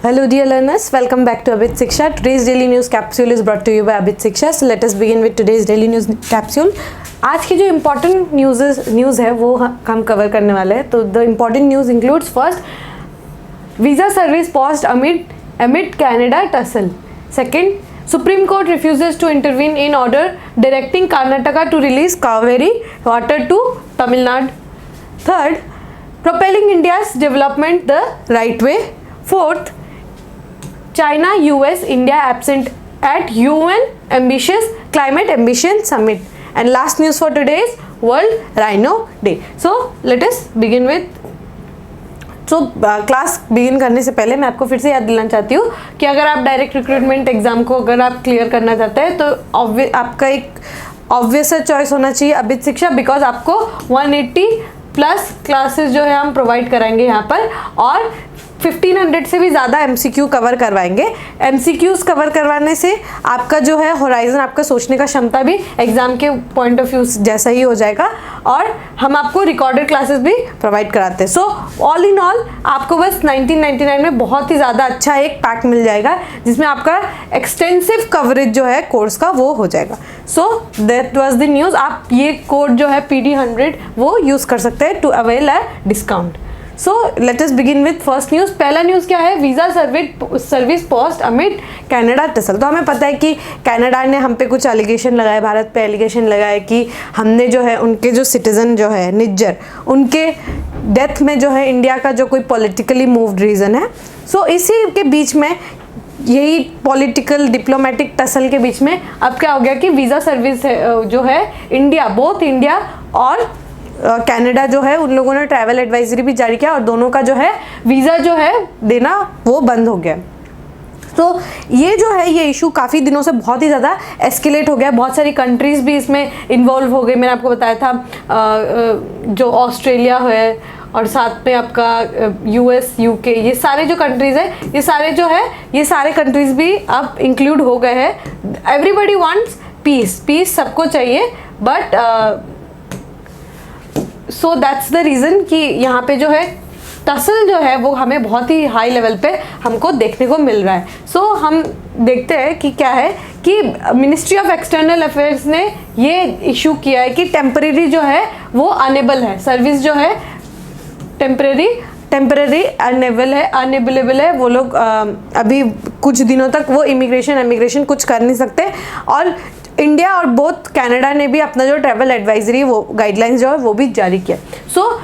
Hello dear learners, welcome back to Abit Shiksha. Today's daily news capsule is brought to you by Abit Shiksha. So let us begin with today's daily news capsule. आज की जो important news है वो हम cover करने वाले हैं. तो the important news includes first, visa service paused amid Canada tussle. Second, Supreme Court refuses to intervene in order directing Karnataka to release Kaveri water to Tamil Nadu. Third, propelling India's development the right way. Fourth, China, US, India absent at UN ambitious climate ambition summit. And last news for today is World Rhino Day. So let us begin with. Class begin करने से पहले मैं आपको फिर से याद दिलाना चाहती हूँ कि अगर आप डायरेक्ट रिक्रूटमेंट एग्जाम को अगर आप क्लियर करना चाहते हैं तो आपका एक ऑब्वियस चॉइस होना चाहिए अबित शिक्षा, बिकॉज आपको 180 प्लस क्लासेस जो है हम प्रोवाइड कराएंगे यहाँ पर, और 1500 से भी ज़्यादा MCQ कवर करवाएंगे. MCQs कवर करवाने से आपका जो है होराइजन, आपका सोचने का क्षमता भी एग्जाम के पॉइंट ऑफ व्यू जैसा ही हो जाएगा, और हम आपको रिकॉर्डेड क्लासेस भी प्रोवाइड कराते हैं. सो ऑल इन ऑल आपको बस 1999 में बहुत ही ज़्यादा अच्छा एक पैक मिल जाएगा जिसमें आपका एक्सटेंसिव कवरेज जो है कोर्स का वो हो जाएगा. सो दैट वाज द न्यूज़. आप ये कोड जो है PD100 वो यूज़ कर सकते हैं to avail a discount. So let us begin with first news. पहला न्यूज़ क्या है? Visa service paused amid Canada tussle. तो हमें पता है कि कनाडा ने हम पे कुछ एलिगेशन लगाए, भारत पे एलिगेशन लगाए कि हमने जो है उनके जो सिटीज़न जो है निज्जर, उनके डेथ में जो है इंडिया का जो कोई पॉलिटिकली मूव्ड रीज़न है. सो इसी के बीच में यही पॉलिटिकल डिप्लोमेटिक टसल के बीच में अब क्या हो गया कि वीज़ा सर्विस जो है इंडिया, बोथ इंडिया और कनाडा जो है उन लोगों ने ट्रैवल एडवाइजरी भी जारी किया और दोनों का जो है वीज़ा जो है देना वो बंद हो गया. तो ये जो है ये इशू काफ़ी दिनों से बहुत ही ज़्यादा एस्केलेट हो गया. बहुत सारी कंट्रीज़ भी इसमें इन्वॉल्व हो गई. मैंने आपको बताया था जो ऑस्ट्रेलिया है और साथ में आपका US, UK, ये सारे जो कंट्रीज़ है ये सारे जो है ये सारे कंट्रीज़ भी अब इंक्लूड हो गए हैं. एवरीबडी वांट्स पीस सबको चाहिए, but so that's the reason कि यहाँ पे जो है टसल जो है वो हमें बहुत ही हाई लेवल पे हमको देखने को मिल रहा है. सो हम देखते हैं कि क्या है कि मिनिस्ट्री ऑफ एक्सटर्नल अफेयर्स ने ये इशू किया है कि टेम्परेरी जो है वो अनेबल है, सर्विस जो है टेम्परेरी अनेबलेबल है. वो लोग अभी कुछ दिनों तक वो इमिग्रेशन कुछ कर नहीं सकते. और इंडिया और बोथ कनाडा ने भी अपना जो ट्रैवल एडवाइजरी वो गाइडलाइंस जो है वो भी जारी किया. सो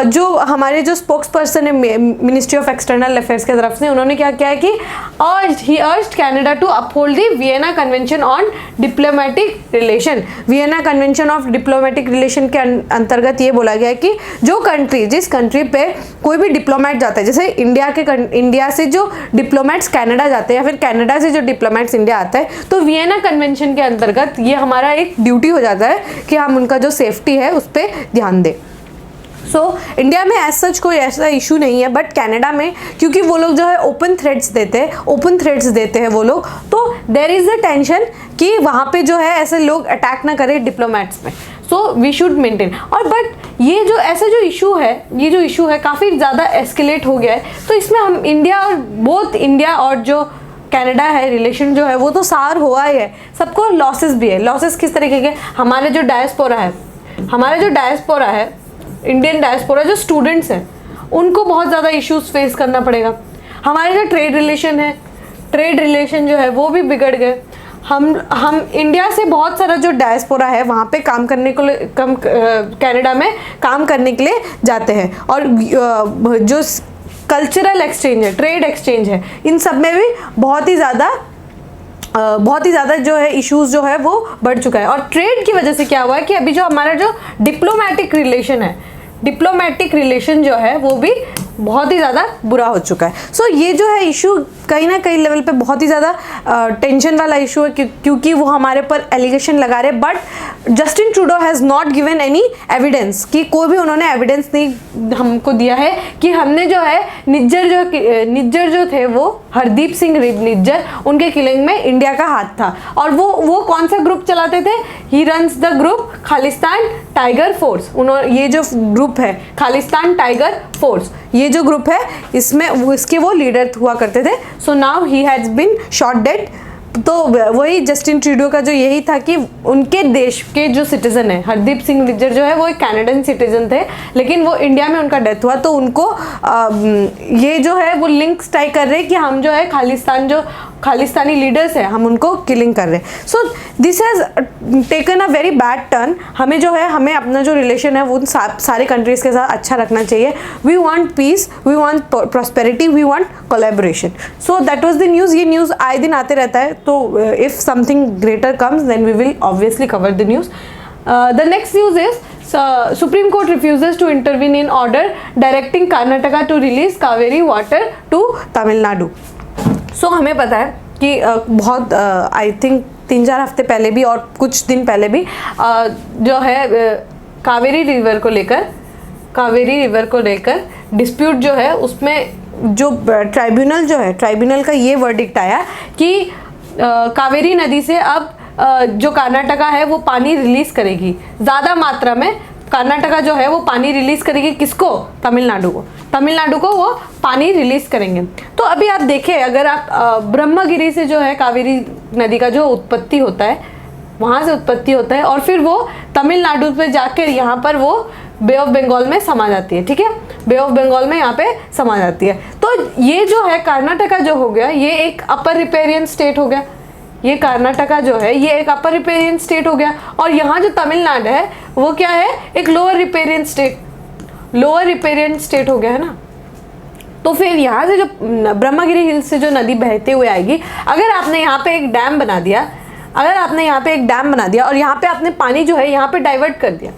जो हमारे जो स्पोक्स पर्सन है मिनिस्ट्री ऑफ एक्सटर्नल अफेयर्स की तरफ से, उन्होंने क्या किया है कि he urged Canada to uphold the Vienna convention on diplomatic relation. Vienna convention of diplomatic relation के अंतर्गत ये बोला गया है कि जो कंट्री, जिस कंट्री पे कोई भी डिप्लोमेट जाता है, जैसे इंडिया से जो डिप्लोमेट्स कनाडा जाते हैं या फिर कनाडा से जो डिप्लोमेट्स इंडिया आता है, तो वियना कन्वेंशन के अंतर्गत ये हमारा एक ड्यूटी हो जाता है कि हम उनका जो सेफ्टी है उस पर ध्यान दें. सो इंडिया में एज सच कोई ऐसा इशू नहीं है, बट कनाडा में क्योंकि वो लोग जो है ओपन थ्रेड्स देते हैं वो लोग, तो देयर इज़ अ टेंशन कि वहाँ पे जो है ऐसे लोग अटैक ना करें डिप्लोमेट्स पे. So we should maintain. और बट ये जो ऐसा जो इशू है काफ़ी ज़्यादा एस्केलेट हो गया है. तो इसमें हम इंडिया और बोथ इंडिया और जो कनाडा है रिलेशन जो है वो तो सार हुआ ही है, सबको लॉसेस भी है. लॉसेस किस तरीके के? हमारे जो डायस्पोरा है इंडियन डायस्पोरा जो स्टूडेंट्स हैं उनको बहुत ज़्यादा इश्यूज फेस करना पड़ेगा. हमारे जो ट्रेड रिलेशन जो है वो भी बिगड़ गए. हम इंडिया से बहुत सारा जो डायस्पोरा है वहाँ पे काम करने को कनाडा में काम करने के लिए जाते हैं, और जो कल्चरल एक्सचेंज है, ट्रेड एक्सचेंज है, इन सब में भी बहुत ही ज़्यादा जो है इश्यूज जो है वो बढ़ चुका है. और ट्रेड की वजह से क्या हुआ है कि अभी जो हमारा जो डिप्लोमेटिक रिलेशन जो है वो भी बहुत ही ज़्यादा बुरा हो चुका है. सो ये जो है इशू कहीं ना कहीं लेवल पे बहुत ही ज़्यादा टेंशन वाला इशू है, क्योंकि वो हमारे पर एलिगेशन लगा रहे, but Justin Trudeau has not given any evidence, कि कोई भी उन्होंने एविडेंस नहीं हमको दिया है कि हमने जो है निज्जर जो थे वो हरदीप सिंह निज्जर, उनके किलिंग में इंडिया का हाथ था। और वो कौन सा ग्रुप चलाते थे? He runs the group Khalistan tiger force. उन्होंने ये जो ग्रुप है खालिस्तान टाइगर फोर्स, ये जो ग्रुप है इसमें इसके वो लीडर हुआ करते थे। So now he has been shot dead. तो वही जस्टिन ट्रूडो का जो यही था कि उनके देश के जो सिटीज़न है, हरदीप सिंह निज्जर जो है वो एक कैनेडियन सिटीज़न थे, लेकिन वो इंडिया में उनका डेथ हुआ। तो उनको ये जो है वो लिंक स्ट्राइक कर रहे हैं कि हम जो है खालिस्तानी लीडर्स है, हम उनको किलिंग कर रहे हैं। So this has taken a very bad turn. हमें जो है हमें अपना जो रिलेशन है वो सारे कंट्रीज़ के साथ अच्छा रखना चाहिए। We want peace, we want prosperity, we want collaboration. So that was the news. ये न्यूज़ आए दिन आते रहता है, तो if something greater comes then we will obviously cover the news. The next news is Supreme Court refuses to intervene in order directing Karnataka to release Kaveri water to Tamil Nadu. So हमें पता है कि बहुत I think 3-4 हफ्ते पहले भी और कुछ दिन पहले भी जो है कावेरी रिवर को लेकर डिस्प्यूट जो है उसमें जो ट्राइब्यूनल का ये वर्डिक्ट आया कि कावेरी नदी से अब जो कर्नाटका है वो पानी रिलीज करेगी ज़्यादा मात्रा में। कर्नाटका जो है वो पानी रिलीज करेगी किसको? तमिलनाडु को वो पानी रिलीज करेंगे। तो अभी आप देखें, अगर आप ब्रह्मगिरी से जो है कावेरी नदी का जो उत्पत्ति होता है, वहाँ से उत्पत्ति होता है और फिर वो तमिलनाडु पे जाकर यहाँ पर वो बे ऑफ बंगाल में समा जाती है। ठीक है, बे ऑफ बंगाल में यहाँ पे समा जाती है। तो ये जो है कर्नाटका जो हो गया, ये एक अपर रिपेरियन स्टेट हो गया। ये कर्नाटका जो है ये एक अपर रिपेरियन स्टेट हो गया, और यहाँ जो तमिलनाडु है वो क्या है? एक लोअर रिपेरियन स्टेट हो गया है ना। तो फिर यहाँ से जो ब्रह्मगिरी हिल्स से जो नदी बहते हुए आएगी, अगर आपने यहाँ पे एक डैम बना दिया और यहाँ पे आपने पानी जो है यहाँ पे डाइवर्ट कर दिया,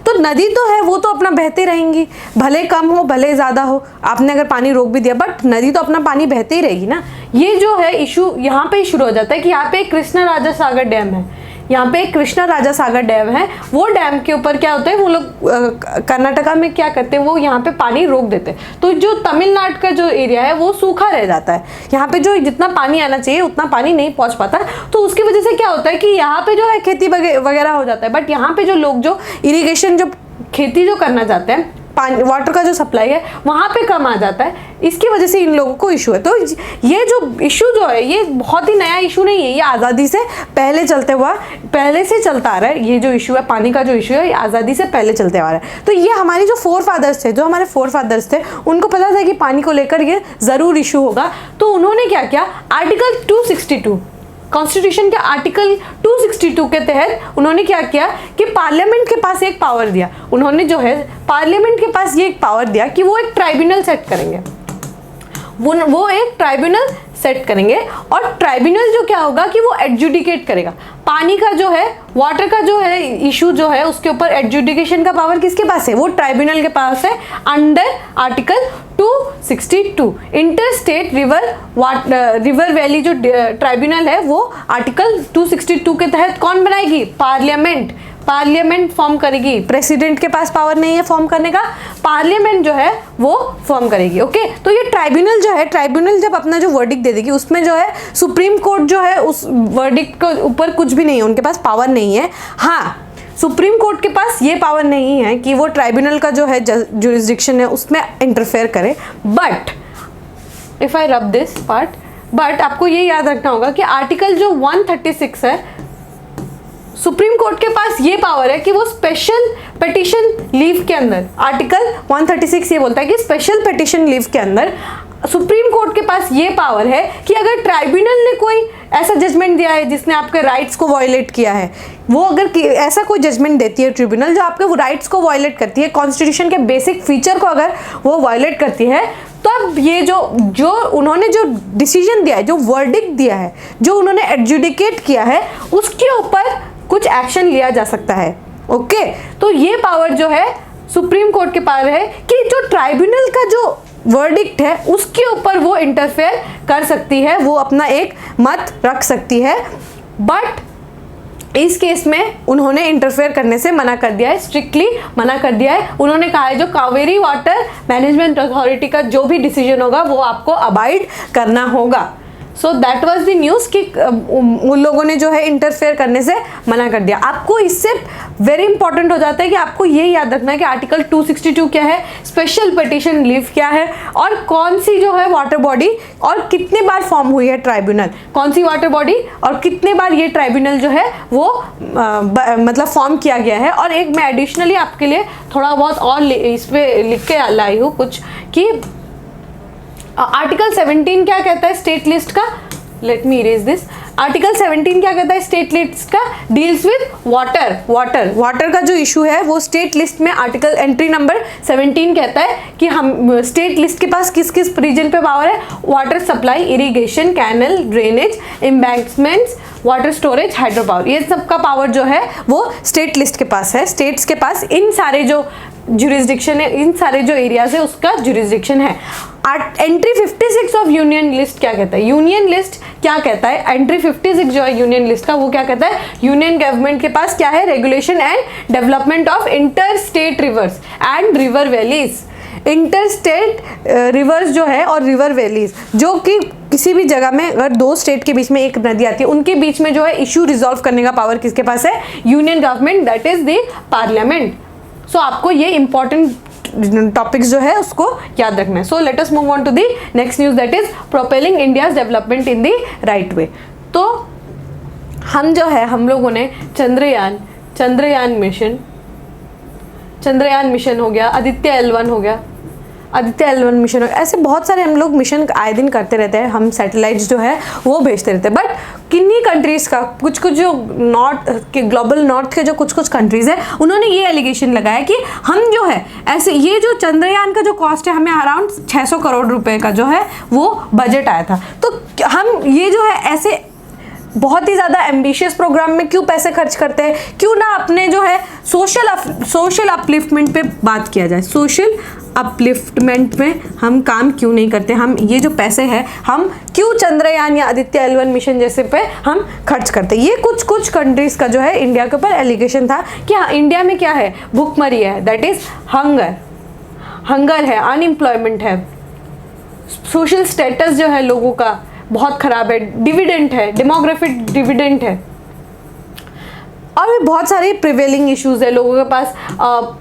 तो नदी तो है वो तो अपना बहते रहेंगी, भले कम हो भले ज़्यादा हो। आपने अगर पानी रोक भी दिया बट नदी तो अपना पानी बहते ही रहेगी ना। ये जो है इशू यहाँ पे शुरू हो जाता है कि यहाँ पे एक कृष्णा राजा सागर डैम है। वो डैम के ऊपर क्या होता है, वो लोग कर्नाटका में क्या करते हैं, वो यहाँ पे पानी रोक देते हैं। तो जो तमिलनाडु का जो एरिया है वो सूखा रह जाता है, यहाँ पे जो जितना पानी आना चाहिए उतना पानी नहीं पहुँच पाता। तो उसकी वजह से क्या होता है कि यहाँ पे जो है खेती वगैरह हो जाता है, बट यहाँ पे जो लोग जो इरिगेशन जो खेती जो करना चाहते हैं, पानी वाटर का जो सप्लाई है वहाँ पे कम आ जाता है। इसकी वजह से इन लोगों को इशू है। तो ये जो इशू जो है ये बहुत ही नया इशू नहीं है, ये आज़ादी से पहले से चलता आ रहा है। ये जो इशू है पानी का जो इशू है ये आज़ादी से पहले चलते आ रहा है। तो ये हमारे जो हमारे फोर फादर्स थे उनको पता था कि पानी को लेकर ये ज़रूर इशू होगा। तो उन्होंने क्या किया, आर्टिकल 262 कॉन्स्टिट्यूशन के आर्टिकल 262 के तहत उन्होंने क्या किया कि पार्लियामेंट के पास एक पावर दिया। उन्होंने जो है पार्लियामेंट के पास ये एक पावर दिया कि वो एक ट्राइब्यूनल सेट करेंगे, सेट करेंगे और ट्राइब्यूनल जो क्या होगा कि वो एडजुडिकेट करेगा पानी का जो है, वाटर का जो है इशू जो है उसके ऊपर एडजुडिकेशन का पावर किसके पास है? वो ट्राइब्यूनल के पास है under article 262। Inter state river valley जो ट्राइब्यूनल है वो आर्टिकल 262 के तहत कौन बनाएगी? पार्लियामेंट फॉर्म करेगी। प्रेसिडेंट के पास पावर नहीं है फॉर्म करने का, पार्लियामेंट जो है वो फॉर्म करेगी। ओके, तो ये ट्राइब्यूनल जो है, ट्राइब्यूनल जब अपना जो वर्डिक्ट दे देगी उसमें जो है सुप्रीम कोर्ट जो है उस वर्डिक्ट के ऊपर कुछ भी नहीं है, उनके पास पावर नहीं है। हाँ, सुप्रीम कोर्ट के पास ये पावर नहीं है कि वो ट्राइब्यूनल का जो है जुरिस्डिक्शन है उसमें इंटरफेयर करे। But if I rub this part, but आपको ये याद रखना होगा कि आर्टिकल जो 136 है, सुप्रीम कोर्ट के पास ये पावर है कि वो स्पेशल पिटीशन लीव के अंदर, आर्टिकल 136 ये बोलता है कि स्पेशल पिटीशन लीव के अंदर सुप्रीम कोर्ट के पास ये पावर है कि अगर ट्राइब्यूनल ने कोई ऐसा जजमेंट दिया है जिसने आपके राइट्स को वायलेट किया है, वो अगर ऐसा कोई जजमेंट देती है ट्रिब्यूनल जो आपके राइट्स को वायलेट करती है, कॉन्स्टिट्यूशन के बेसिक फीचर को अगर वो वायलेट करती है, तो अब ये जो उन्होंने जो डिसीजन दिया है, जो वर्डिक्ट दिया है, जो उन्होंने एडजुडिकेट किया है, उसके ऊपर कुछ एक्शन लिया जा सकता है। ओके, तो ये पावर जो है सुप्रीम कोर्ट के पावर है कि जो ट्राइब्यूनल का जो वर्डिक्ट है उसके ऊपर वो इंटरफेयर कर सकती है, वो अपना एक मत रख सकती है। बट इस केस में उन्होंने इंटरफेयर करने से मना कर दिया है, स्ट्रिक्टली मना कर दिया है। उन्होंने कहा है जो कावेरी वाटर मैनेजमेंट अथॉरिटी का जो भी डिसीजन होगा वो आपको अबाइड करना होगा। So that was the news कि उन लोगों ने जो है इंटरफेयर करने से मना कर दिया। आपको इससे वेरी इंपॉर्टेंट हो जाता है कि आपको ये याद रखना है कि आर्टिकल 262 क्या है, स्पेशल पिटिशन लीव क्या है, और कौन सी जो है वाटर बॉडी और कितने बार फॉर्म हुई है ट्राइब्यूनल, कौन सी वाटर बॉडी और कितने बार ये ट्राइब्यूनल जो है वो मतलब फॉर्म किया गया है। और एक मैं एडिशनली आपके लिए थोड़ा बहुत और इस पर लिख के लाई हूँ कुछ कि आर्टिकल 17 क्या कहता है स्टेट लिस्ट का, let me erase this. Article 17 क्या कहता है स्टेट लिस्ट का, डील्स विद वाटर का जो इशू है वो स्टेट लिस्ट में आर्टिकल एंट्री नंबर 17 कहता है कि हम स्टेट लिस्ट के पास किस किस रीजन पे पावर है, water supply, irrigation, canal, drainage, embankments, water storage, hydro power, ये सब का पावर जो है वो स्टेट लिस्ट के पास है। स्टेट्स के पास इन सारे जो जुरिस्डिक्शन है, इन सारे जो एरियाज है उसका जुरिस्डिक्शन है। एंट्री 56 ऑफ यूनियन लिस्ट क्या कहता है, यूनियन लिस्ट क्या कहता है, एंट्री 56 जो है यूनियन लिस्ट का वो क्या कहता है, यूनियन गवर्नमेंट के पास क्या है, regulation and development of inter state reverse and river valleys. Inter state reverse जो है और रिवर वैलीज, जो कि किसी भी जगह में अगर दो स्टेट के बीच में एक नदी आती है उनके बीच में जो है इशू रिजॉल्व करने का पावर किसके पास है, union government, that is the parliament. So आपको ये इंपॉर्टेंट टॉपिक्स जो है उसको याद रखना है। So let us move on to the next news, that is propelling India's development in the right way. तो हम जो है हम लोगों ने चंद्रयान मिशन हो गया, आदित्य L1 हो गया, आदित्य L1 मिशन, ऐसे बहुत सारे हम लोग मिशन आए दिन करते रहते हैं, हम सैटेलाइट्स जो है वो भेजते रहते हैं। बट किन्हीं कंट्रीज़ का कुछ जो नॉर्थ के ग्लोबल नॉर्थ के जो कुछ कंट्रीज़ है उन्होंने ये एलिगेशन लगाया कि हम जो है ऐसे, ये जो चंद्रयान का जो कॉस्ट है हमें अराउंड 600 करोड़ रुपए का जो है वो बजट आया था, तो हम ये जो है ऐसे बहुत ही ज़्यादा एम्बिशियस प्रोग्राम में क्यों पैसे खर्च करते हैं, क्यों ना अपने जो है सोशल अपलिफ्टमेंट पे बात किया जाए, सोशल अपलिफ्टमेंट में हम काम क्यों नहीं करते, हम ये जो पैसे हैं हम क्यों चंद्रयान या आदित्य L1 मिशन जैसे पे हम खर्च करते। ये कुछ कंट्रीज़ का जो है इंडिया के ऊपर एलिगेशन था कि हाँ इंडिया में क्या है, भूखमरी है, दैट इज़ हंगर है, अनएम्प्लॉयमेंट है, सोशल स्टेटस जो है लोगों का बहुत ख़राब है, डिविडेंट है, डेमोग्राफिक डिविडेंट है, और भी बहुत सारे प्रिवेलिंग इश्यूज है, लोगों के पास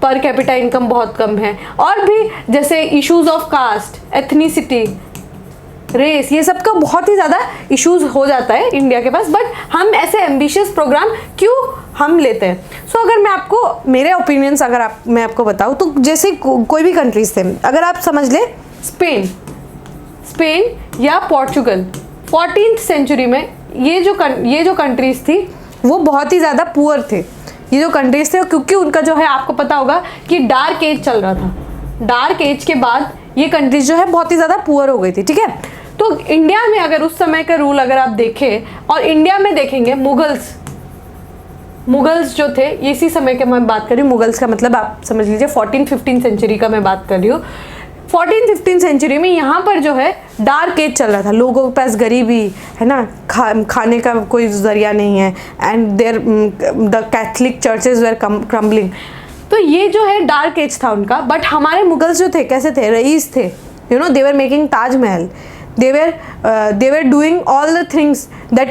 पर कैपिटा इनकम बहुत कम है, और भी जैसे issues of caste, ethnicity, race, ये सब का बहुत ही ज़्यादा इश्यूज हो जाता है इंडिया के पास। बट हम ऐसे एम्बिशियस प्रोग्राम क्यों हम लेते हैं। सो अगर मैं आपको मेरे ओपिनियंस मैं आपको बताऊँ तो जैसे कोई भी कंट्रीज थे, अगर आप समझ लें स्पेन या पोर्चुगल, 14th सेंचुरी में ये जो कंट्रीज थी वो बहुत ही ज़्यादा पुअर थे। ये जो कंट्रीज थे क्योंकि उनका जो है आपको पता होगा कि डार्क एज चल रहा था, डार्क एज के बाद ये कंट्रीज जो है बहुत ही ज़्यादा पुअर हो गई थी, ठीक है। तो इंडिया में अगर उस समय का रूल अगर आप देखें और इंडिया में देखेंगे मुगल्स जो थे, इसी समय के मैं बात कर रही हूँ, मुगल्स का मतलब आप समझ लीजिए 14th-15th सेंचुरी का मैं बात कर रही हूँ। 14th-15th सेंचुरी में यहाँ पर जो है डार्क एज चल रहा था, लोगों के पास गरीबी है ना, खाने का कोई जरिया नहीं है, and the Catholic churches were crumbling. तो ये जो है डार्क एज था उनका। बट हमारे मुगल्स जो थे कैसे थे, रईस थे, you know, they were making Taj Mahal, they were doing all the things that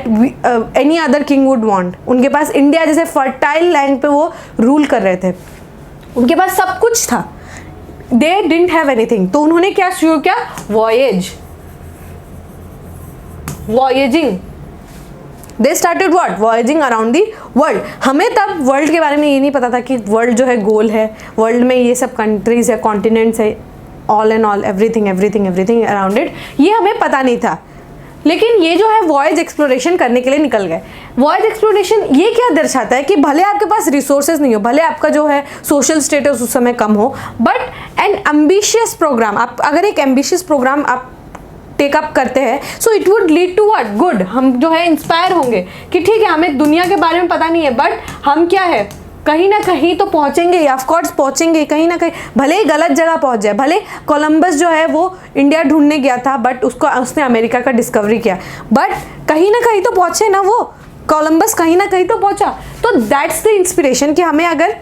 any other king would want। उनके पास इंडिया जैसे फर्टाइल लैंड पे वो रूल कर रहे थे, उनके पास सब कुछ था, they didn't have anything। तो उन्होंने क्या शुरू किया, वॉयजिंग, they started what, voyaging around the world। हमें तब वर्ल्ड के बारे में ये नहीं पता था कि वर्ल्ड जो है गोल है, वर्ल्ड में ये सब कंट्रीज है, कॉन्टिनेंट्स है, all and all everything around it, ये हमें पता नहीं था। लेकिन ये जो है वॉयज एक्सप्लोरेशन करने के लिए निकल गए। वॉयज एक्सप्लोरेशन ये क्या दर्शाता है कि भले आपके पास रिसोर्सेज नहीं हो, भले आपका जो है सोशल स्टेटस उस समय कम हो, बट एन एम्बिशियस प्रोग्राम, आप अगर एक एम्बिशियस प्रोग्राम आप टेकअप करते हैं, so it would lead to what, good. हम जो है इंस्पायर होंगे कि ठीक है हमें दुनिया के बारे में पता नहीं है, बट हम क्या है कहीं ना कहीं तो पहुंचेंगे, ऑफ कोर्स पहुंचेंगे कहीं ना कहीं, भले ही गलत जगह पहुंच जाए। भले कोलंबस जो है वो इंडिया ढूंढने गया था, बट उसने अमेरिका का डिस्कवरी किया, बट कहीं ना कहीं तो पहुंचे ना वो। कोलंबस कहीं ना कहीं तो पहुंचा। तो दैट्स द इंस्पिरेशन कि हमें अगर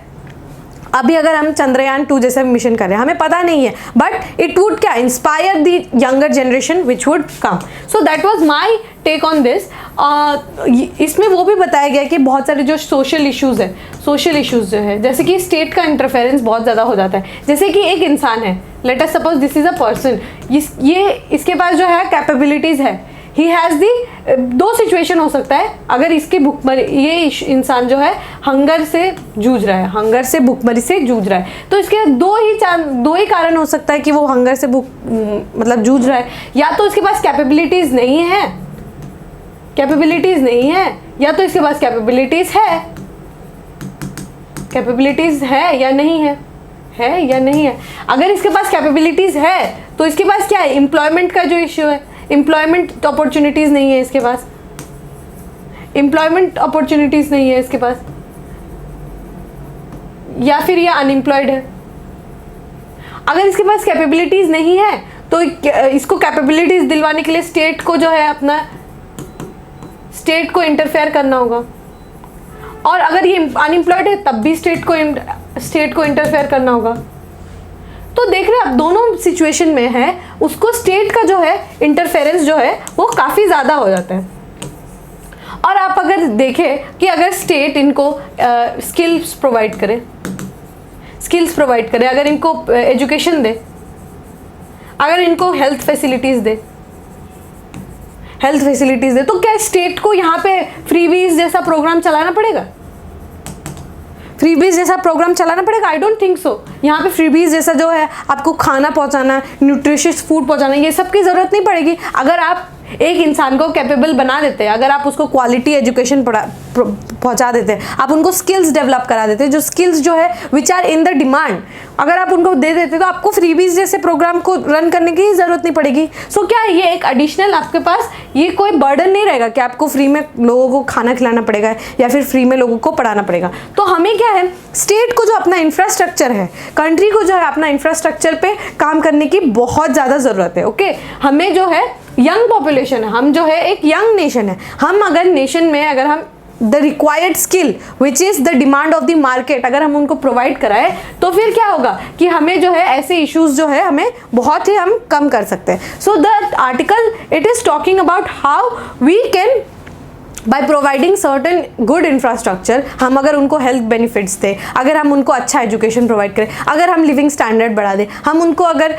हम चंद्रयान 2 जैसे मिशन कर रहे हैं, हमें पता नहीं है, बट इट वुड क्या inspire the younger generation which would come. So that was my take on this. इसमें वो भी बताया गया कि बहुत सारे जो सोशल इश्यूज जो है, जैसे कि स्टेट का इंटरफेरेंस बहुत ज़्यादा हो जाता है। जैसे कि एक इंसान है, let us suppose this is a person, इसके पास जो है कैपेबिलिटीज़ है, ही हैज़ दी, दो सिचुएशन हो सकता है, अगर इसकी भूखमरी, ये इंसान जो है हंगर से जूझ रहा है, हंगर से भूखमरी से जूझ रहा है, तो इसके दो ही कारण हो सकता है कि वो हंगर से मतलब जूझ रहा है। या तो इसके पास कैपेबिलिटीज़ नहीं है, या तो इसके पास कैपेबिलिटीज़ है या नहीं है। अगर इसके पास कैपेबिलिटीज़ है तो इसके पास क्या है, एम्प्लॉयमेंट का जो इश्यू है, एम्प्लॉयमेंट अपॉर्चुनिटीज़ नहीं है इसके पास, या फिर ये अनएम्प्लॉयड है। अगर इसके पास कैपेबिलिटीज़ नहीं है तो इसको कैपेबिलिटीज़ दिलवाने के लिए स्टेट को जो है अपना स्टेट को इंटरफेयर करना होगा, और अगर ये अनएम्प्लॉयड है तब भी स्टेट को इंटरफेयर करना होगा। तो देख रहे हैं आप, दोनों सिचुएशन में है, उसको स्टेट का जो है इंटरफेरेंस जो है वो काफ़ी ज़्यादा हो जाता है। और आप अगर देखें कि अगर स्टेट इनको स्किल्स प्रोवाइड करे, अगर इनको एजुकेशन दे, अगर इनको हेल्थ फैसिलिटीज़ दे, तो क्या स्टेट को यहाँ पे फ्रीबीज जैसा प्रोग्राम चलाना पड़ेगा? I don't think so. यहाँ पे फ्रीबीज जैसा जो है आपको खाना पहुँचाना, न्यूट्रिशियस फूड पहुँचाना, ये सब की ज़रूरत नहीं पड़ेगी। अगर आप एक इंसान को कैपेबल बना देते हैं, अगर आप उसको क्वालिटी एजुकेशन पहुँचा देते हैं, आप उनको स्किल्स डेवलप करा देते हैं, जो स्किल्स जो है which are in the demand, अगर आप उनको दे देते तो आपको फ्रीबीज जैसे प्रोग्राम को रन करने की ज़रूरत नहीं पड़ेगी। सो क्या ये एक एडिशनल आपके पास ये कोई बर्डन नहीं रहेगा कि आपको फ्री में लोगों को खाना खिलाना पड़ेगा या फिर फ्री में लोगों को पढ़ाना पड़ेगा। तो हमें क्या है, स्टेट को जो अपना इंफ्रास्ट्रक्चर है, कंट्री को जो है अपना इंफ्रास्ट्रक्चर पे काम करने की बहुत ज़्यादा ज़रूरत है। ओके, हमें जो है यंग पॉपुलेशन है, हम जो है एक यंग नेशन है, हम अगर नेशन में अगर हम the required skill which is the demand of the market अगर हम उनको प्रोवाइड कराए, तो फिर क्या होगा कि हमें जो है ऐसे इश्यूज जो है हमें बहुत ही हम कम कर सकते हैं। So the article it is talking about how we can by providing certain good infrastructure, हम अगर उनको हेल्थ बेनिफिट्स दें, अगर हम उनको अच्छा एजुकेशन प्रोवाइड करें, अगर हम लिविंग स्टैंडर्ड बढ़ा दें, हम उनको अगर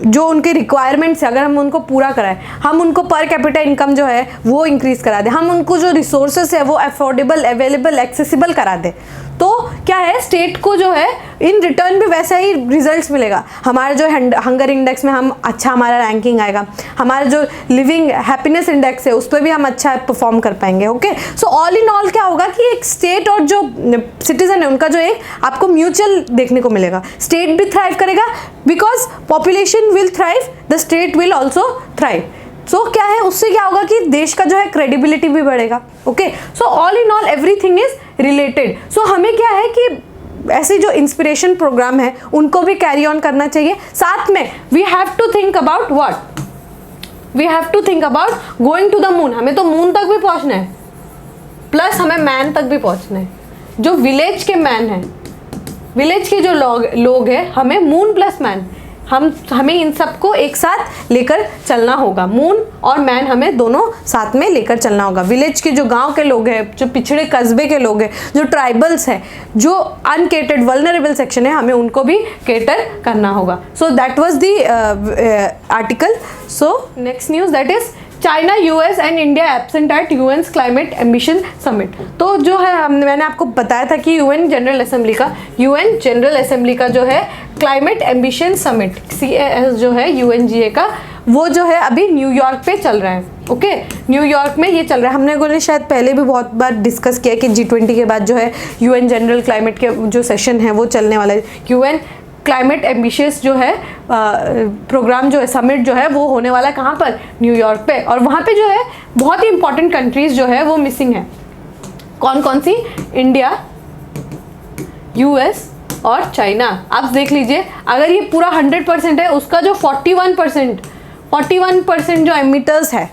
जो उनके रिक्वायरमेंट्स है अगर हम उनको पूरा कराएं, हम उनको पर कैपिटा इनकम जो है वो इंक्रीज़ करा दें, हम उनको जो रिसोर्सेस है वो अफोर्डेबल, अवेलेबल, एक्सेसिबल करा दें, तो क्या है स्टेट को जो है इन रिटर्न पे वैसा ही रिजल्ट्स मिलेगा। हमारा जो हंगर इंडेक्स में हम अच्छा हमारा रैंकिंग आएगा, हमारा जो लिविंग हैप्पीनेस इंडेक्स है उस पर भी हम अच्छा परफॉर्म कर पाएंगे। Okay, so all in all क्या होगा कि एक स्टेट और जो सिटीजन है उनका जो एक आपको म्यूचुअल देखने को मिलेगा। स्टेट भी थ्राइव करेगा because population will thrive, the state will also thrive. So क्या है उससे क्या होगा कि देश का जो है क्रेडिबिलिटी भी बढ़ेगा। Okay, so all in all everything is related. So हमें क्या है कि ऐसे जो इंस्पिरेशन प्रोग्राम है उनको भी कैरी ऑन करना चाहिए। साथ में we have to think about what, we have to think about going to the moon. हमें तो मून तक भी पहुंचना है, प्लस हमें मैन तक भी पहुंचना है। जो विलेज के मैन हैं, विलेज के जो लोग हैं, हमें मून प्लस मैन, हमें इन सबको एक साथ लेकर चलना होगा। मून और मैन हमें दोनों साथ में लेकर चलना होगा। विलेज के जो गांव के लोग हैं, जो पिछड़े कस्बे के लोग हैं, जो ट्राइबल्स हैं, जो अनकेटर्ड वल्नरेबल सेक्शन है, हमें उनको भी केटर करना होगा। So that was the article. So next news that is China, US and India absent at UN's climate ambition summit. तो जो है मैंने आपको बताया था कि यूएन जनरल असेंबली का जो है क्लाइमेट एम्बिशन समिट CAS जो है UNGA का, वो जो है अभी न्यूयॉर्क पे चल रहा है। ओके, न्यूयॉर्क में ये चल रहा है। हमने शायद पहले भी बहुत बार डिस्कस किया कि G20 के बाद जो है UN जनरल क्लाइमेट के जो सेशन है वो चलने वाला है। UN क्लाइमेट एम्बिशियस जो है प्रोग्राम जो है, समिट जो है वो होने वाला है कहाँ पर, न्यूयॉर्क पे। और वहाँ पे जो है बहुत ही इंपॉर्टेंट कंट्रीज जो है वो मिसिंग है। कौन कौन सी? इंडिया, US और चाइना। आप देख लीजिए, अगर ये पूरा 100% है, उसका जो 41% जो एमिटर्स है,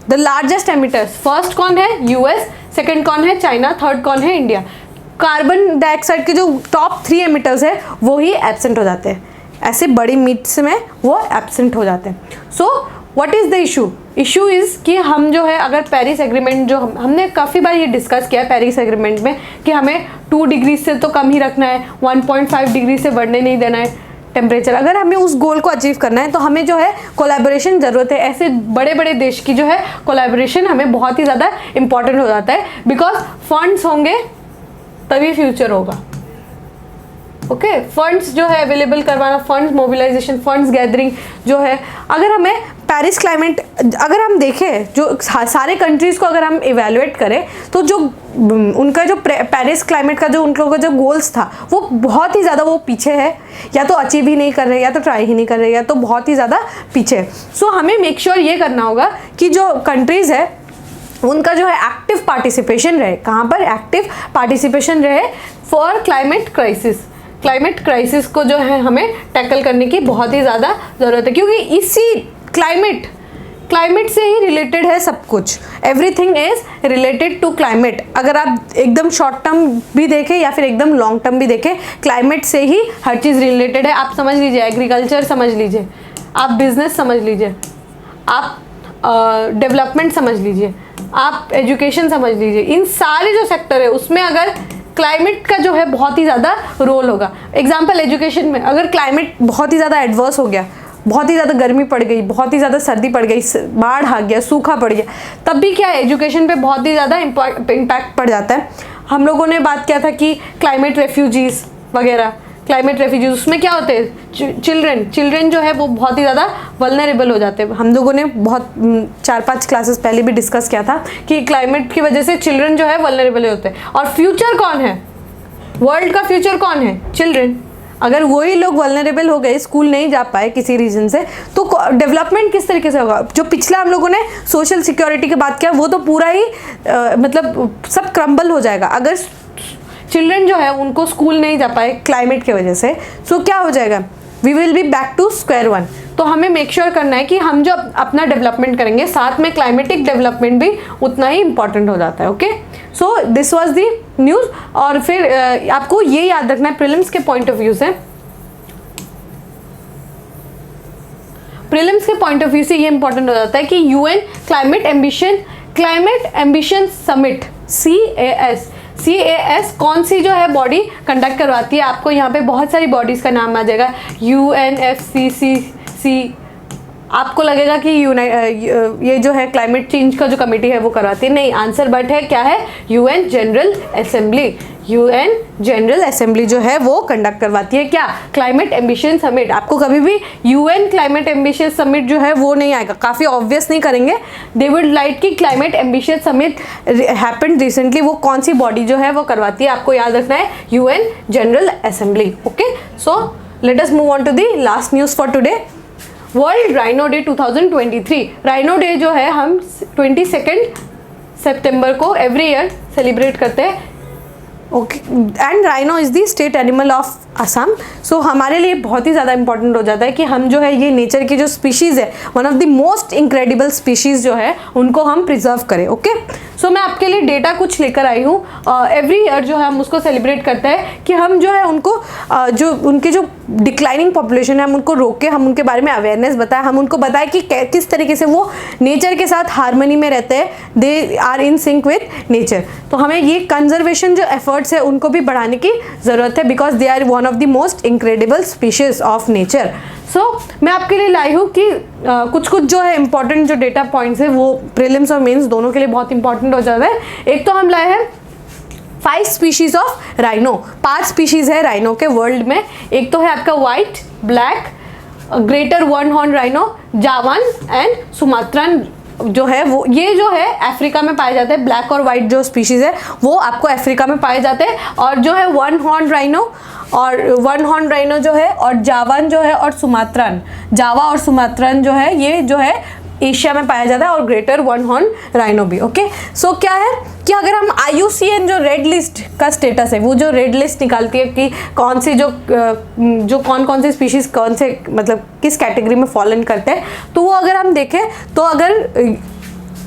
द लार्जेस्ट एमिटर्स, फर्स्ट कौन है? यूएस, सेकंड कौन है? चाइना, थर्ड कौन है? इंडिया। कार्बन डाइऑक्साइड के जो टॉप 3 एमिटर्स है वो ही एब्सेंट हो जाते हैं, ऐसे बड़ी मीट्स में वो एब्सेंट हो जाते हैं। So what is the issue? Issue is कि हम जो है अगर पेरिस एग्रीमेंट जो हमने काफ़ी बार ये डिस्कस किया है पेरिस एग्रीमेंट में कि हमें 2 डिग्री से तो कम ही रखना है, 1.5 डिग्री से बढ़ने नहीं देना है टेम्परेचर। अगर हमें उस गोल को अचीव करना है तो हमें जो है कोलैबोरेशन ज़रूरत है। ऐसे बड़े बड़े देश की जो है कोलैबोरेशन हमें बहुत ही ज़्यादा इंपॉर्टेंट हो जाता है, बिकॉज फंड्स होंगे तभी फ्यूचर होगा। ओके, फंड्स जो है अवेलेबल करवाना, फंड्स मोबिलाइजेशन, फंड्स गैदरिंग जो है, अगर हमें पेरिस क्लाइमेट अगर हम देखें जो सारे कंट्रीज़ को अगर हम इवेलुएट करें तो जो उनका जो पेरिस क्लाइमेट का जो उन लोगों का जो गोल्स था वो बहुत ही ज़्यादा वो पीछे है, या तो अचीव ही नहीं कर रहे, या तो ट्राई ही नहीं कर रहे, या तो बहुत ही ज़्यादा पीछे है। सो हमें मेक श्योर ये करना होगा कि जो कंट्रीज़ है उनका जो है एक्टिव पार्टिसिपेशन रहे। कहाँ पर? एक्टिव पार्टिसिपेशन रहे for climate crisis. Climate crisis को जो है हमें टैकल करने की बहुत ही ज़्यादा ज़रूरत है, क्योंकि इसी क्लाइमेट से ही रिलेटेड है सब कुछ। Everything is related to climate. अगर आप एकदम शॉर्ट टर्म भी देखें या फिर एकदम लॉन्ग टर्म भी देखें, क्लाइमेट से ही हर चीज़ रिलेटेड है। आप समझ लीजिए, एग्रीकल्चर समझ लीजिए, आप बिजनेस समझ लीजिए, आप डेवलपमेंट समझ लीजिए, आप एजुकेशन समझ लीजिए, इन सारे जो सेक्टर है उसमें अगर क्लाइमेट का जो है बहुत ही ज़्यादा रोल होगा। एग्जाम्पल एजुकेशन में, अगर क्लाइमेट बहुत ही ज़्यादा एडवर्स हो गया, बहुत ही ज़्यादा गर्मी पड़ गई, बहुत ही ज़्यादा सर्दी पड़ गई, बाढ़ आ गया, सूखा पड़ गया, तब भी क्या है एजुकेशन पे बहुत ही ज़्यादा इम्पैक्ट पड़ जाता है। हम लोगों ने बात किया था कि क्लाइमेट रेफ्यूजीज़ वगैरह, क्लाइमेट रेफ्यूजीज उसमें क्या होते हैं? चिल्ड्रन जो है वो बहुत ही ज़्यादा वल्नरेबल हो जाते हैं। हम लोगों ने बहुत 4-5 क्लासेस पहले भी डिस्कस किया था कि क्लाइमेट की वजह से चिल्ड्रन जो है वल्नरेबल होते हैं। और फ्यूचर कौन है? वर्ल्ड का फ्यूचर कौन है? चिल्ड्रन। अगर वही लोग वल्नरेबल हो गए, स्कूल नहीं जा पाए किसी रीजन से, तो डेवलपमेंट किस तरीके से होगा? जो पिछला हम लोगों ने सोशल सिक्योरिटी की बात किया वो तो पूरा ही मतलब सब क्रम्बल हो जाएगा। अगर चिल्ड्रन जो है उनको स्कूल नहीं जा पाए क्लाइमेट की वजह से, सो क्या हो जाएगा? We will be back to square one. तो हमें मेक श्योर करना है कि हम जो अपना डेवलपमेंट करेंगे साथ में क्लाइमेटिक डेवलपमेंट भी उतना ही इंपॉर्टेंट हो जाता है। Okay, so this was the news. और फिर आपको ये याद रखना है प्रीलिम्स के पॉइंट ऑफ व्यू से, प्रीलिम्स के पॉइंट ऑफ व्यू से ये इंपॉर्टेंट हो जाता है कि UN climate ambition summit CAS कौन सी जो है बॉडी कंडक्ट करवाती है? आपको यहाँ पे बहुत सारी बॉडीज़ का नाम आ जाएगा, UNFCCC। आपको लगेगा कि ये जो है क्लाइमेट चेंज का जो कमेटी है वो करवाती है, नहीं, आंसर बट है क्या है? UN general assembly. UN general assembly जो है वो कंडक्ट करवाती है क्या? Climate ambition summit. आपको कभी भी UN क्लाइमेट एम्बिशन समिट जो है वो नहीं आएगा, काफ़ी ऑब्वियस नहीं करेंगे। दे वुड लाइक कि climate ambition summit happened recently, वो कौन सी बॉडी जो है वो करवाती है? आपको याद रखना है UN general assembly. Okay, so let us move on to the last news for today. World rhino day 2023। Rhino day जो है हम 22 सितंबर को एवरी ईयर सेलिब्रेट करते हैं। Okay, and rhino is the state animal of Assam. So हमारे लिए बहुत ही ज़्यादा इंपॉर्टेंट हो जाता है कि हम जो है ये नेचर की जो स्पीशीज़ है, one of the most incredible species जो है उनको हम प्रिजर्व करें। ओके, सो मैं आपके लिए डेटा कुछ लेकर आई हूँ। एवरी ईयर जो है हम उसको सेलिब्रेट करते हैं कि हम जो है उनको जो उनके जो डिक्लाइनिंग पॉपुलेशन है हम उनको रोक के हम उनके बारे में अवेयरनेस बताएं, हम उनको बताएं कि किस तरीके से वो नेचर के साथ हारमोनी में रहते हैं, they are in sync with nature. तो हमें ये कंजर्वेशन जो एफर्ट्स है उनको भी बढ़ाने की ज़रूरत है, because they are one of the most incredible species of nature. So मैं आपके लिए लाई हूँ कि कुछ जो है इंपॉर्टेंट जो डेटा पॉइंट्स है वो प्रीलिम्स और मेंस दोनों के लिए बहुत इंपॉर्टेंट हो जाता है। एक तो हम लाए हैं 5 स्पीशीज ऑफ राइनो। 5 स्पीशीज है राइनो के वर्ल्ड में। एक तो है आपका white, black, greater one horn rhino, Javan and Sumatran जो है वो ये जो है अफ्रीका में पाए जाते हैं। ब्लैक और वाइट जो स्पीशीज है वो आपको अफ्रीका में पाए जाते हैं। और जो है वन हॉर्न राइनो जो है और जावान जो है और सुमात्रान, जावा और सुमात्रान जो है ये जो है एशिया में पाया जाता है, और ग्रेटर वन हॉर्न राइनो भी। ओके, सो क्या है कि अगर हम IUCN जो रेड लिस्ट का स्टेटस है, वो जो रेड लिस्ट निकालती है कि कौन सी जो कौन से स्पीशीज़ कौन से मतलब किस कैटेगरी में फॉल इन करते हैं, तो वो अगर हम देखें तो अगर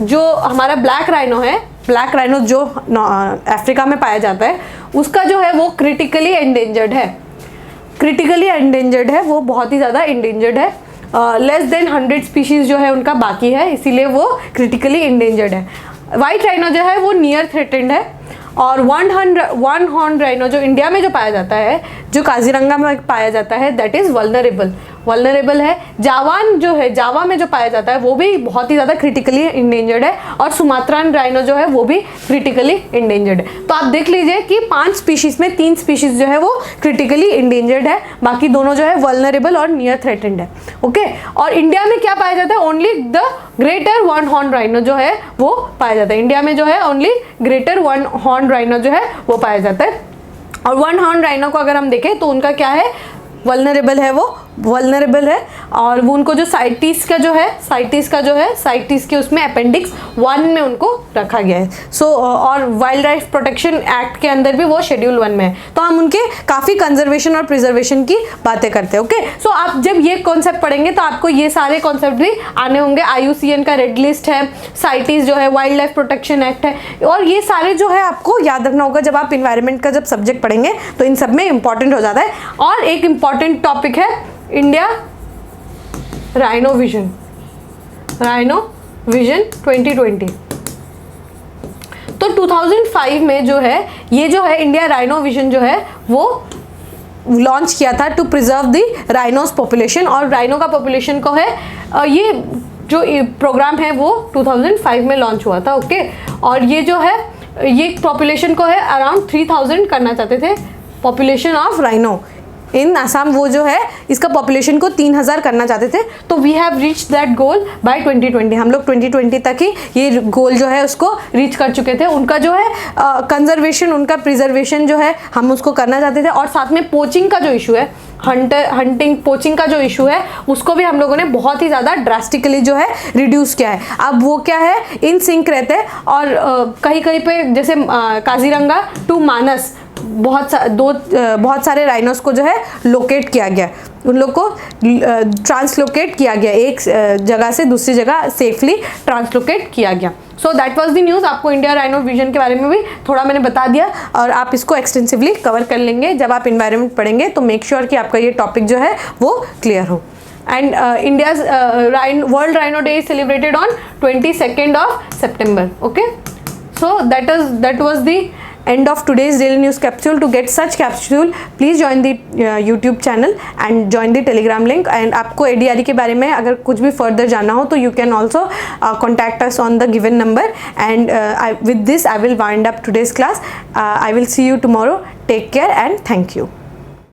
जो हमारा ब्लैक राइनो है, ब्लैक राइनो जो अफ्रीका में पाया जाता है, उसका जो है वो क्रिटिकली एंडेंजर्ड है, क्रिटिकली एंडेंजर्ड है, वो बहुत ही ज़्यादा एंडेंजर्ड है। लेस देन 100 स्पीशीज़ जो है उनका बाकी है, इसीलिए वो क्रिटिकली एंडेंजर्ड है। वाइट राइनो जो है वो नियर थ्रेटेंड है। और वन हॉर्न राइनो जो इंडिया में जो पाया जाता है, जो काजीरंगा में पाया जाता है, दैट इज़ वल्नरेबल है। जावान जो है, जावा में जो पाया जाता है वो भी बहुत ही ज़्यादा क्रिटिकली इंडेंजर्ड है। और सुमात्रान राइनो जो है वो भी क्रिटिकली इंडेंजर्ड है। तो आप देख लीजिए कि 5 स्पीशीज़ में 3 स्पीशीज़ जो है वो क्रिटिकली इंडेंजर्ड है, बाकी दोनों जो है वल्नरेबल और नियर थ्रेटेंड है। ओके, और इंडिया में क्या पाया जाता है? Only the greater one horn rhino जो है वो पाया जाता है। इंडिया में जो है only greater one horn rhino जो है वो पाया जाता है। और वन हॉर्न राइनो को अगर हम देखें तो उनका क्या है, वल्नरेबल है, वो वल्नरेबल है। और वो उनको जो साइटिस के उसमें अपेंडिक्स 1 में उनको रखा गया है। और वाइल्ड लाइफ प्रोटेक्शन एक्ट के अंदर भी वो शेड्यूल 1 में है। तो हम उनके काफ़ी कंजर्वेशन और प्रिजर्वेशन की बातें करते हैं। ओके, सो आप जब ये कॉन्सेप्ट पढ़ेंगे तो आपको ये सारे कॉन्सेप्ट भी आने होंगे। IUCN का रेड लिस्ट है, साइटिस जो है, वाइल्ड लाइफ प्रोटेक्शन एक्ट है, और ये सारे जो है आपको याद रखना होगा जब आप इन्वायरमेंट का जब सब्जेक्ट पढ़ेंगे, तो इन सब में इंपॉर्टेंट हो जाता है। और एक इंपॉर्टेंट टॉपिक है इंडिया राइनो विजन 2020। तो 2005 में जो है ये जो है इंडिया राइनो विजन जो है वो लॉन्च किया था to preserve the rhinos population. और राइनो का पॉपुलेशन को है ये जो प्रोग्राम है वो 2005 में लॉन्च हुआ था। ओके, और ये जो है ये पॉपुलेशन को है अराउंड 3000 करना चाहते थे, पॉपुलेशन ऑफ राइनो इन आसाम। वो जो है इसका पॉपुलेशन को 3000 करना चाहते थे। तो we have reach that goal by 2020। हम लोग 2020 तक ही ये गोल जो है उसको रीच कर चुके थे। उनका जो है कंजर्वेशन, उनका प्रिजर्वेशन जो है हम उसको करना चाहते थे। और साथ में पोचिंग का जो इशू है, पोचिंग का जो इशू है, उसको भी हम लोगों ने बहुत ही ज़्यादा ड्रास्टिकली जो है रिड्यूस किया है। अब वो क्या है, इन सिंक रहते हैं। और कहीं कहीं पे जैसे काजीरंगा टू मानस बहुत सारे राइनोस को जो है लोकेट किया गया, उन लोग को ट्रांसलोकेट किया गया, एक जगह से दूसरी जगह सेफली ट्रांसलोकेट किया गया। सो दैट वाज द न्यूज़। आपको इंडिया राइनो विजन के बारे में भी थोड़ा मैंने बता दिया, और आप इसको एक्सटेंसिवली कवर कर लेंगे जब आप इन्वायरमेंट पढ़ेंगे। तो मेक श्योर कि आपका ये टॉपिक जो है वो क्लियर हो। And India's world rhino day is celebrated on 22nd of September. Okay, so that was the end of today's daily news capsule. To get such capsule, please join the YouTube channel and join the Telegram link. And आपको ADRE के बारे में अगर कुछ भी further जानना हो तो you can also contact us on the given number. And with this I will wind up today's class. I will see you tomorrow. Take care and thank you.